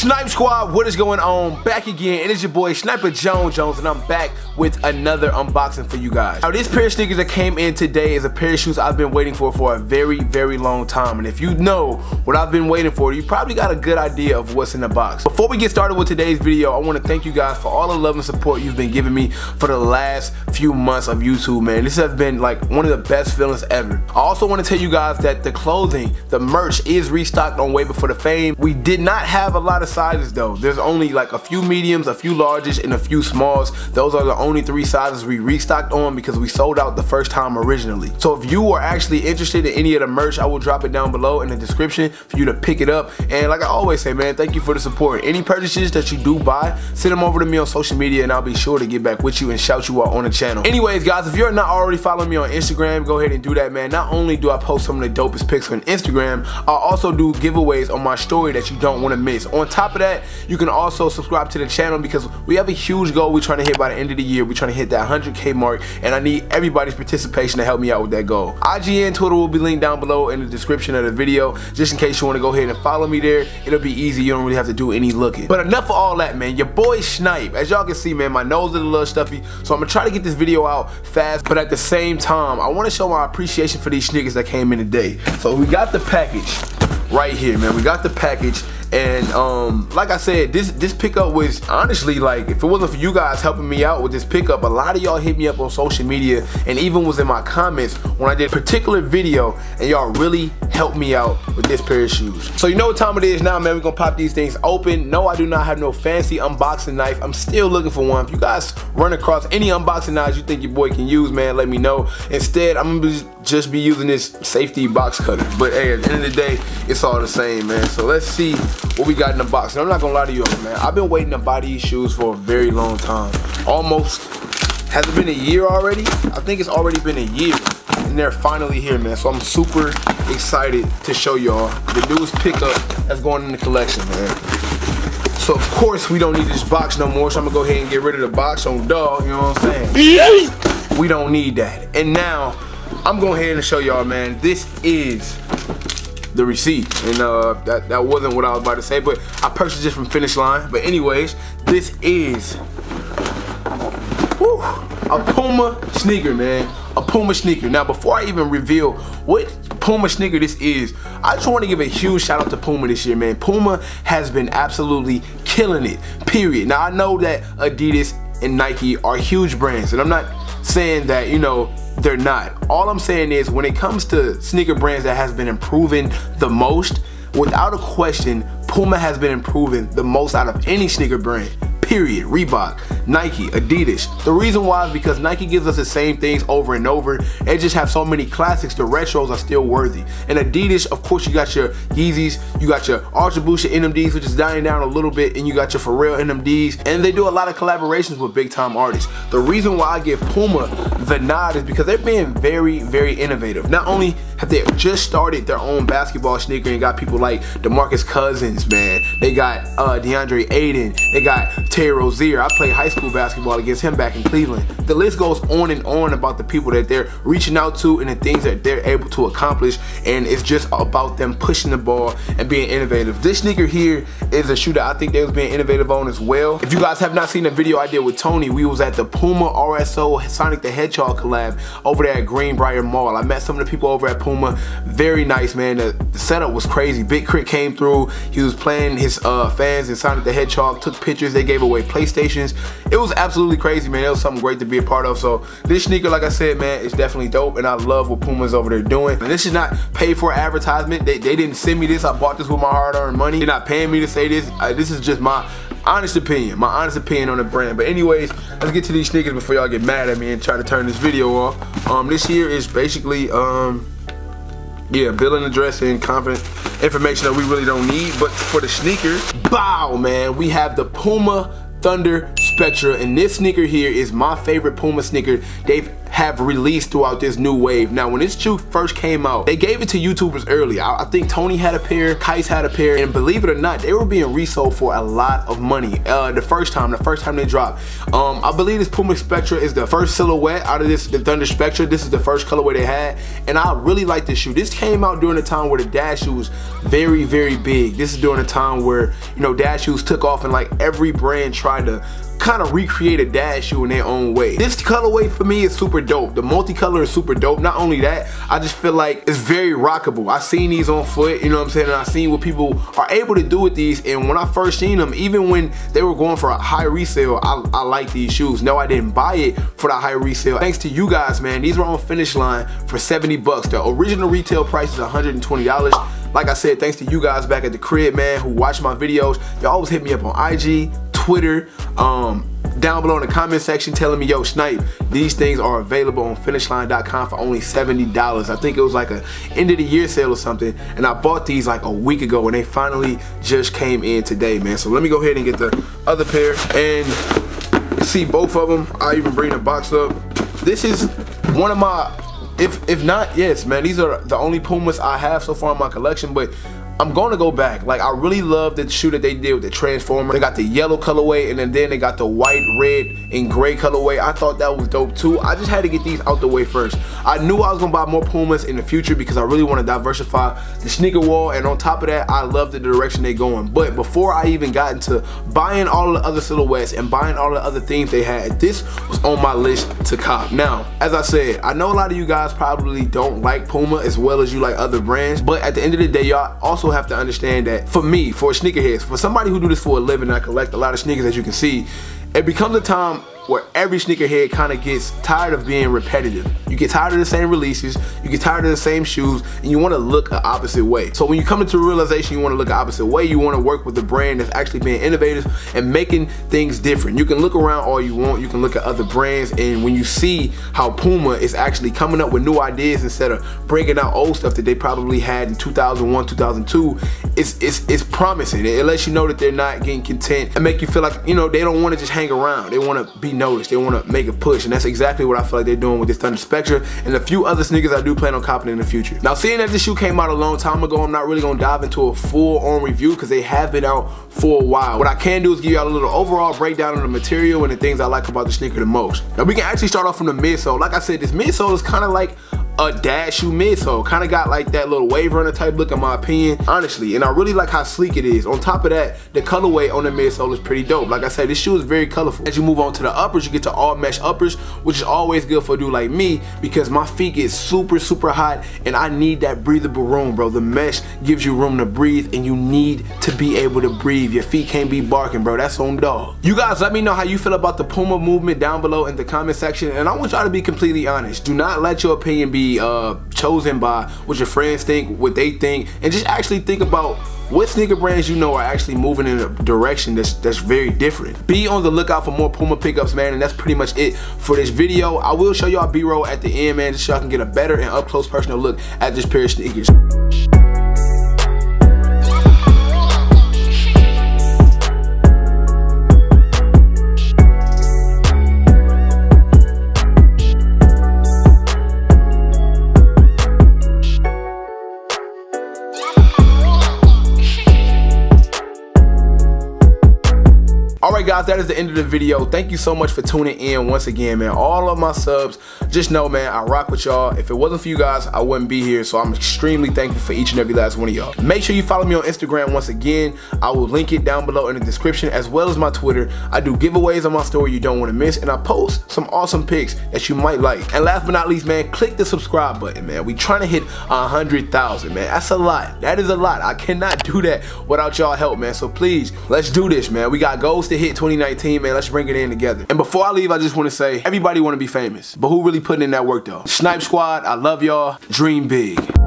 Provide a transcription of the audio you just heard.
Snipe Squad, what is going on? Back again. It is your boy Sniper Jones, and I'm back with another unboxing for you guys. Now, this pair of sneakers that came in today is a pair of shoes I've been waiting for a very long time. And if you know what I've been waiting for, you probably got a good idea of what's in the box. Before we get started with today's video, I want to thank you guys for all the love and support you've been giving me for the last few months of YouTube, man. This has been like one of the best feelings ever. I also want to tell you guys that the clothing, the merch is restocked on Way Before the Fame. We did not have a lot of sizes though. There's only like a few mediums, a few larges, and a few smalls. Those are the only 3 sizes we restocked on because we sold out the first time originally. So if you are actually interested in any of the merch, I will drop it down below in the description for you to pick it up. And like I always say, man, thank you for the support. Any purchases that you do buy, send them over to me on social media and I'll be sure to get back with you and shout you out on the channel. Anyways, guys, if you're not already following me on Instagram, go ahead and do that, man. Not only do I post some of the dopest pics on Instagram, I also do giveaways on my story that you don't want to miss. On top of that, you can also subscribe to the channel because we have a huge goal we're trying to hit by the end of the year. We're trying to hit that 100K mark and I need everybody's participation to help me out with that goal. IG and Twitter will be linked down below in the description of the video just in case you want to go ahead and follow me there. It'll be easy. You don't really have to do any looking. But enough of all that, man. Your boy Snipe. As y'all can see, man, my nose is a little stuffy, so I'm gonna try to get this video out fast, but at the same time, I want to show my appreciation for these sneakers that came in today. So we got the package right here, man. We got the package. And like I said, this pickup was honestly, like, if it wasn't for you guys helping me out with this pickup, a lot of y'all hit me up on social media and even was in my comments when I did a particular video, and y'all really helped me out with this pair of shoes. So you know what time it is now, man. We're gonna pop these things open. No, I do not have no fancy unboxing knife. I'm still looking for one. If you guys run across any unboxing knives you think your boy can use, man, let me know. Instead, I'm gonna just be using this safety box cutter. But hey, at the end of the day, it's all the same, man. So let's see what we got in the box. And I'm not gonna lie to you, man. I've been waiting to buy these shoes for a very long time. Almost, has it been a year already? I think it's already been a year. And they're finally here, man. So I'm super excited to show y'all the newest pickup that's going in the collection, man. So of course we don't need this box no more. So I'm gonna go ahead and get rid of the box on dog, you know what I'm saying? We don't need that. And now I'm going ahead and show y'all, man. This is the receipt, and that wasn't what I was about to say, but I purchased it from Finish Line. But anyways, this is a Puma sneaker, man. A Puma sneaker. Now before I even reveal what Puma sneaker this is, I just want to give a huge shout out to Puma this year, man. Puma has been absolutely killing it, period. Now I know that Adidas and Nike are huge brands, and I'm not saying that, you know, they're not. All I'm saying is when it comes to sneaker brands that has been improving the most, without a question, Puma has been improving the most out of any sneaker brand. Period. Reebok, Nike, Adidas. The reason why is because Nike gives us the same things over and over. They just have so many classics. The retros are still worthy. And Adidas, of course, you got your Yeezys, you got your Ultra Boost, your NMDs, which is dying down a little bit, and you got your For Real NMDs. And they do a lot of collaborations with big time artists. The reason why I give Puma the nod is because they're being very innovative. Not only have they just started their own basketball sneaker and got people like DeMarcus Cousins, man. They got DeAndre Ayton. They got Terry Rozier. I played high school basketball against him back in Cleveland. The list goes on and on about the people that they're reaching out to and the things that they're able to accomplish, and it's just about them pushing the ball and being innovative. This sneaker here is a shoe that I think they was being innovative on as well. If you guys have not seen the video I did with Tony, we was at the Puma RSO Sonic the Hedgehog collab over there at Greenbrier Mall. I met some of the people over at Puma. Very nice, man. The setup was crazy. Big Crit came through. He was playing his fans in Sonic the Hedgehog, took pictures. They gave away PlayStations. It was absolutely crazy, man. It was something great to be a part of. So this sneaker, like I said, man, is definitely dope, and I love what Puma's over there doing. And this is not paid for advertisement. They didn't send me this. I bought this with my hard-earned money. They're not paying me to say this. This is just my honest opinion on the brand. But anyways, let's get to these sneakers before y'all get mad at me and try to turn this video off. This here is basically yeah, billing address and confident information that we really don't need. But for the sneakers, bow, man, we have the Puma Thunder Spectra, and this sneaker here is my favorite Puma sneaker they've have released throughout this new wave. Now, when this shoe first came out, they gave it to YouTubers early. I think Tony had a pair, Kais had a pair, and believe it or not, they were being resold for a lot of money the first time they dropped. I believe this Puma Spectra is the first silhouette out of the Thunder Spectra. This is the first colorway they had, and I really like this shoe. This came out during a time where the Dash shoe was very, very big. This is during a time where, you know, Dash shoes took off and like every brand tried to kind of recreate a Dash shoe in their own way. This colorway for me is super dope. The multicolor is super dope. Not only that, I just feel like it's very rockable. I seen these on foot, you know what I'm saying, and I seen what people are able to do with these, and when I first seen them, even when they were going for a high resale, I like these shoes. No, I didn't buy it for that high resale. Thanks to you guys, man. These were on Finish Line for 70 bucks. The original retail price is $120. Like I said, thanks to you guys back at the crib, man, who watch my videos. Y'all always hit me up on IG, Twitter, down below in the comment section telling me, yo, Snipe, these things are available on finishline.com for only $70. I think it was like a end of the year sale or something, and I bought these like a week ago, and they finally just came in today, man. So let me go ahead and get the other pair and see both of them. I even bring the box up. This is one of my, if not, yes, man, these are the only Pumas I have so far in my collection, but I'm going to go back. Like, I really love the shoe that they did with the Transformer. They got the yellow colorway, and then they got the white, red, and gray colorway. I thought that was dope too. I just had to get these out the way first. I knew I was going to buy more Pumas in the future because I really want to diversify the sneaker wall, and on top of that, I love the direction they're going. But before I even got into buying all the other silhouettes and buying all the other things they had, this was on my list to cop. Now, as I said, I know a lot of you guys probably don't like Puma as well as you like other brands, but at the end of the day, y'all also have to understand that for me, for sneakerheads, for somebody who do this for a living, I collect a lot of sneakers, as you can see, it becomes a time where every sneakerhead kind of gets tired of being repetitive. You get tired of the same releases, you get tired of the same shoes, and you want to look an opposite way. So when you come into a realization you want to look an opposite way, you want to work with a brand that's actually being innovative and making things different. You can look around all you want, you can look at other brands, and when you see how Puma is actually coming up with new ideas instead of breaking out old stuff that they probably had in 2001, 2002, it's promising. It lets you know that they're not getting content and make you feel like, you know, they don't want to just hang around. They want to be noticed. They want to make a push, and that's exactly what I feel like they're doing with this Thunder Spectra and a few other sneakers I do plan on copping in the future. Now, seeing that this shoe came out a long time ago, I'm not really going to dive into a full-on review because they have been out for a while. What I can do is give y'all a little overall breakdown of the material and the things I like about the sneaker the most. Now, we can actually start off from the midsole. Like I said, this midsole is kind of like a Dash shoe midsole. Kind of got like that little wave runner type look in my opinion, honestly, and I really like how sleek it is. On top of that, the colorway on the midsole is pretty dope. Like I said, this shoe is very colorful. As you move on to the uppers, you get to all mesh uppers, which is always good for a dude like me because my feet get super hot and I need that breathable room, bro. The mesh gives you room to breathe, and you need to be able to breathe. Your feet can't be barking, bro. That's on dog. You guys let me know how you feel about the Puma movement down below in the comment section, and I want y'all to be completely honest. Do not let your opinion be chosen by what your friends think, what they think, and just actually think about what sneaker brands you know are actually moving in a direction that's very different. Be on the lookout for more Puma pickups, man, and that's pretty much it for this video. I will show y'all B-roll at the end, man, just so y'all can get a better and up-close personal look at this pair of sneakers. Alright guys, that is the end of the video. Thank you so much for tuning in once again, man. All of my subs, just know, man, I rock with y'all. If it wasn't for you guys, I wouldn't be here, so I'm extremely thankful for each and every last one of y'all. Make sure you follow me on Instagram once again. I will link it down below in the description, as well as my Twitter. I do giveaways on my story you don't want to miss, and I post some awesome pics that you might like. And last but not least, man, click the subscribe button, man. We trying to hit 100,000, man. That's a lot. That is a lot. I cannot do that without y'all help, man. So please, let's do this, man. We got goals to hit 2019, man. Let's bring it in together. And before I leave, I just want to say, everybody want to be famous, but who really putting in that work though? Snipe Squad, I love y'all. Dream big.